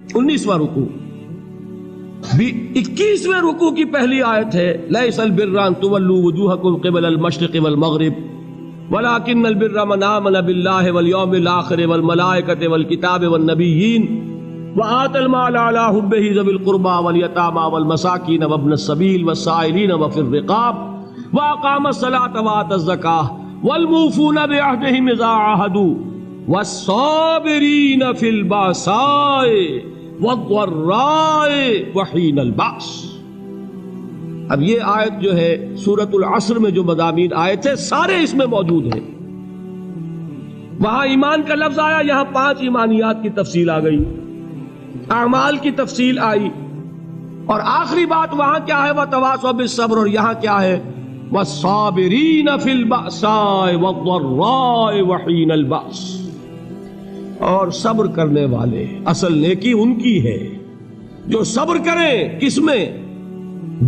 19واں رکوع 21ویں رکوع کی پہلی آیت ہے لیس البر ان تولوا وجوہکم قبل المشرق والمغرب ولکن البر من آمن باللہ والیوم الآخر والملائکۃ والکتاب والنبیین وآتى المال على حبه ذوي القربى واليتامى والمساكين وابن السبيل والسائلين وفي الرقاب وأقام الصلاة وآتى الزكاة والموفون بعهدهم إذا عاهدوا والصابرين في البأساء والضراء وحين البأس۔ اب یہ آیت جو ہے سورۃ العصر میں جو مضامین آئے تھے سارے اس میں موجود ہیں۔ وہاں ایمان کا لفظ آیا، یہاں 5 ایمانیات کی تفصیل آ گئی، اعمال کی تفصیل آئی، اور آخری بات وہاں کیا ہے وَتَوَاصَوْا بِالصَّبْرِ، اور یہاں کیا ہے وَالصَّابِرِينَ فِي الْبَأْسَاءِ وَالضَّرَّاءِ وَحِينَ الْبَأْسِ، اور صبر کرنے والے، اصل نیکی ان کی ہے جو صبر کریں، کس میں؟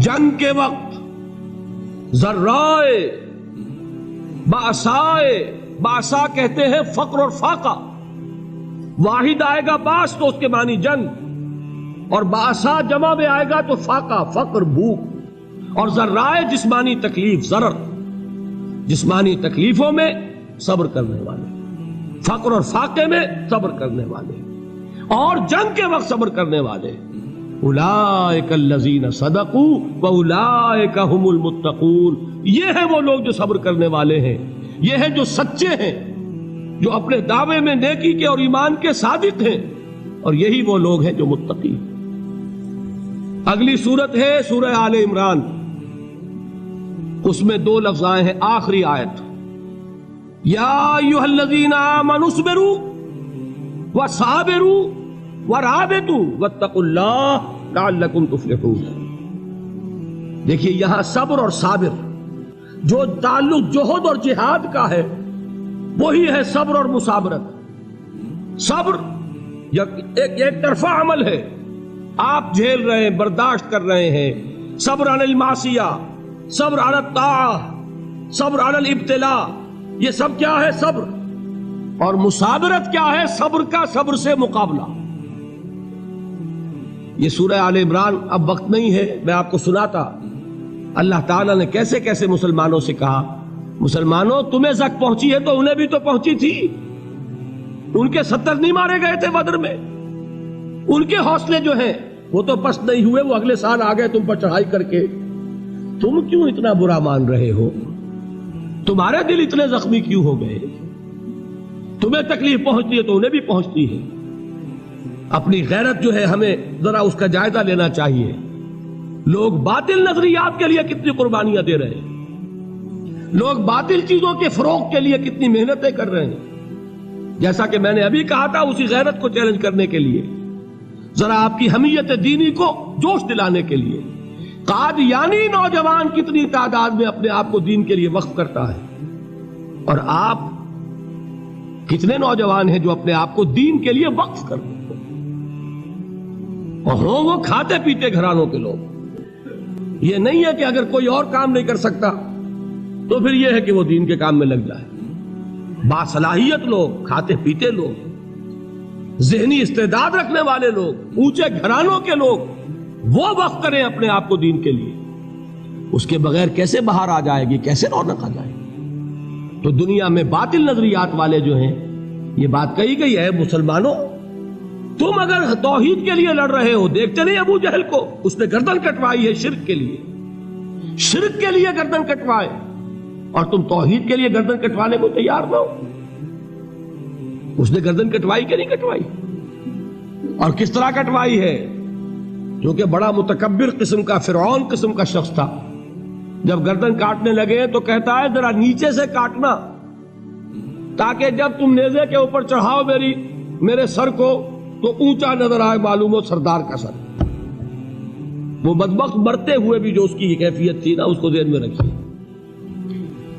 جنگ کے وقت، ذرائے، بأسائے، بأسا کہتے ہیں فقر اور فاقہ، واحد آئے گا باس تو اس کے معنی جنگ، اور بأسا جمع میں آئے گا تو فاقہ، فقر، بھوک، اور ذرائے جسمانی تکلیف، ضرر، جسمانی تکلیفوں میں صبر کرنے والے، فقر اور فاقے میں صبر کرنے والے، اور جنگ کے وقت صبر کرنے والے، اولئک الذین صدقوا واولئک هم المتقون، یہ ہیں وہ لوگ جو صبر کرنے والے ہیں، یہ ہیں جو سچے ہیں، جو اپنے دعوے میں نیکی کے اور ایمان کے صادق ہیں، اور یہی وہ لوگ ہیں جو متقی۔ اگلی سورت ہے سورہ آل عمران، اس میں 2 لفظ آئے ہیں، آخری آیت یا ایھا الذین آمنوا اصبروا وصابروا ورابطوا واتقوا اللہ لعلکم تفلحون۔ دیکھیے یہاں صبر اور صابر جو تعلق جہد اور جہاد کا ہے وہی ہے صبر اور مصابرت۔ صبر ایک طرفہ عمل ہے، آپ جھیل رہے ہیں، برداشت کر رہے ہیں، صبر علی المعصیہ، صبر علی الطاعہ، صبر علی الابتلاء، یہ سب کیا ہے؟ صبر۔ اور مصابرت کیا ہے؟ صبر کا صبر سے مقابلہ۔ یہ سورہ آل عمران، اب وقت نہیں ہے، میں آپ کو سناتا اللہ تعالیٰ نے کیسے کیسے مسلمانوں سے کہا، مسلمانوں تمہیں زک پہنچی ہے تو انہیں بھی تو پہنچی تھی، ان کے 70 نہیں مارے گئے تھے بدر میں، ان کے حوصلے جو ہیں وہ تو پست نہیں ہوئے، وہ اگلے سال آ گئے تم پر چڑھائی کر کے، تم کیوں اتنا برا مان رہے ہو؟ تمہارے دل اتنے زخمی کیوں ہو گئے؟ تمہیں تکلیف پہنچتی ہے تو انہیں بھی پہنچتی ہے۔ اپنی غیرت جو ہے ہمیں ذرا اس کا جائزہ لینا چاہیے۔ لوگ باطل نظریات کے لیے کتنی قربانیاں دے رہے ہیں، لوگ باطل چیزوں کے فروغ کے لیے کتنی محنتیں کر رہے ہیں۔ جیسا کہ میں نے ابھی کہا تھا، اسی غیرت کو چیلنج کرنے کے لیے، ذرا آپ کی حمیت دینی کو جوش دلانے کے لیے، قادیانی نوجوان کتنی تعداد میں اپنے آپ کو دین کے لیے وقف کرتا ہے، اور آپ کتنے نوجوان ہیں جو اپنے آپ کو دین کے لیے وقف کرتے ہیں، اور ہوں وہ کھاتے پیتے گھرانوں کے لوگ۔ یہ نہیں ہے کہ اگر کوئی اور کام نہیں کر سکتا تو پھر یہ ہے کہ وہ دین کے کام میں لگ جائے۔ باصلاحیت لوگ، کھاتے پیتے لوگ، ذہنی استعداد رکھنے والے لوگ، اونچے گھرانوں کے لوگ، وہ وقف کریں اپنے آپ کو دین کے لیے۔ اس کے بغیر کیسے باہر آ جائے گی، کیسے رونق آ جائے گی؟ تو دنیا میں باطل نظریات والے جو ہیں، یہ بات کہی گئی ہے، مسلمانوں تم اگر توحید کے لیے لڑ رہے ہو، دیکھتے نہیں ابو جہل کو، اس نے گردن کٹوائی ہے شرک کے لیے، شرک کے لیے گردن کٹوائے، اور تم توحید کے لیے گردن کٹوانے کو تیار نہ ہو۔ اس نے گردن کٹوائی کہ نہیں کٹوائی؟ اور کس طرح کٹوائی ہے؟ کیونکہ بڑا متکبر قسم کا، فرعون قسم کا شخص تھا، جب گردن کاٹنے لگے تو کہتا ہے ذرا نیچے سے کاٹنا، تاکہ جب تم نیزے کے اوپر چڑھاؤ میرے سر کو تو اونچا نظر آئے، معلوم ہو سردار کا سر۔ وہ بدبخت مرتے ہوئے بھی جو اس کی کیفیت تھی نا، اس کو ذہن میں رکھیے۔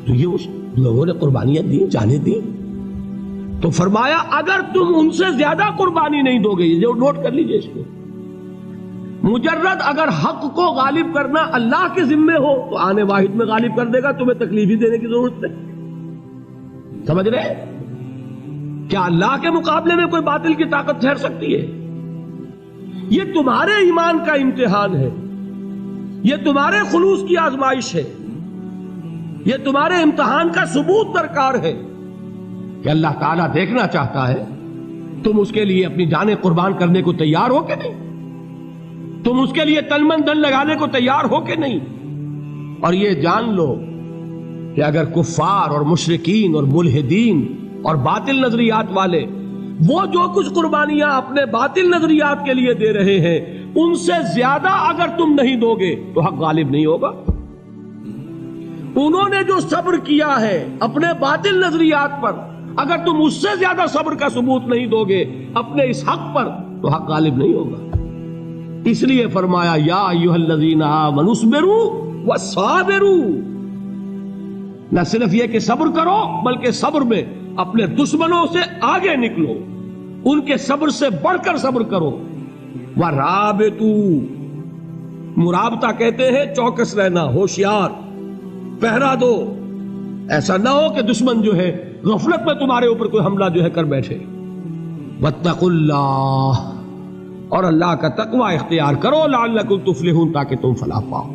تو یہ اس لوگوں نے قربانیاں دی، جانیں دی، تو فرمایا اگر تم ان سے زیادہ قربانی نہیں دو گے، یہ نوٹ کر لیجئے اس کو، مجرد اگر حق کو غالب کرنا اللہ کے ذمے ہو تو آنے واحد میں غالب کر دے گا، تمہیں تکلیف ہی دینے کی ضرورت نہیں۔ سمجھ رہے؟ کیا اللہ کے مقابلے میں کوئی باطل کی طاقت ٹھہر سکتی ہے؟ یہ تمہارے ایمان کا امتحان ہے، یہ تمہارے خلوص کی آزمائش ہے، یہ تمہارے امتحان کا ثبوت درکار ہے کہ اللہ تعالیٰ دیکھنا چاہتا ہے تم اس کے لیے اپنی جانیں قربان کرنے کو تیار ہو کہ نہیں، تم اس کے لیے تن من دھن لگانے کو تیار ہو کہ نہیں۔ اور یہ جان لو کہ اگر کفار اور مشرکین اور ملحدین اور باطل نظریات والے وہ جو کچھ قربانیاں اپنے باطل نظریات کے لیے دے رہے ہیں ان سے زیادہ اگر تم نہیں دو گے تو حق غالب نہیں ہوگا۔ انہوں نے جو صبر کیا ہے اپنے باطل نظریات پر، اگر تم اس سے زیادہ صبر کا ثبوت نہیں دو گے اپنے اس حق پر تو حق غالب نہیں ہوگا۔ اس لیے فرمایا یا ایھا الذین آمنوا اصبروا وصابروا، نہ صرف یہ کہ صبر کرو بلکہ صبر میں اپنے دشمنوں سے آگے نکلو، ان کے صبر سے بڑھ کر صبر کرو۔ ورابطوا، مرابطہ کہتے ہیں چوکس رہنا، ہوشیار، پہرا دو، ایسا نہ ہو کہ دشمن جو ہے غفلت میں تمہارے اوپر کوئی حملہ جو ہے کر بیٹھے۔ واتقوا اللہ، اور اللہ کا تقوی اختیار کرو، لعلکم تفلحون، تاکہ تم فلاح پاؤ۔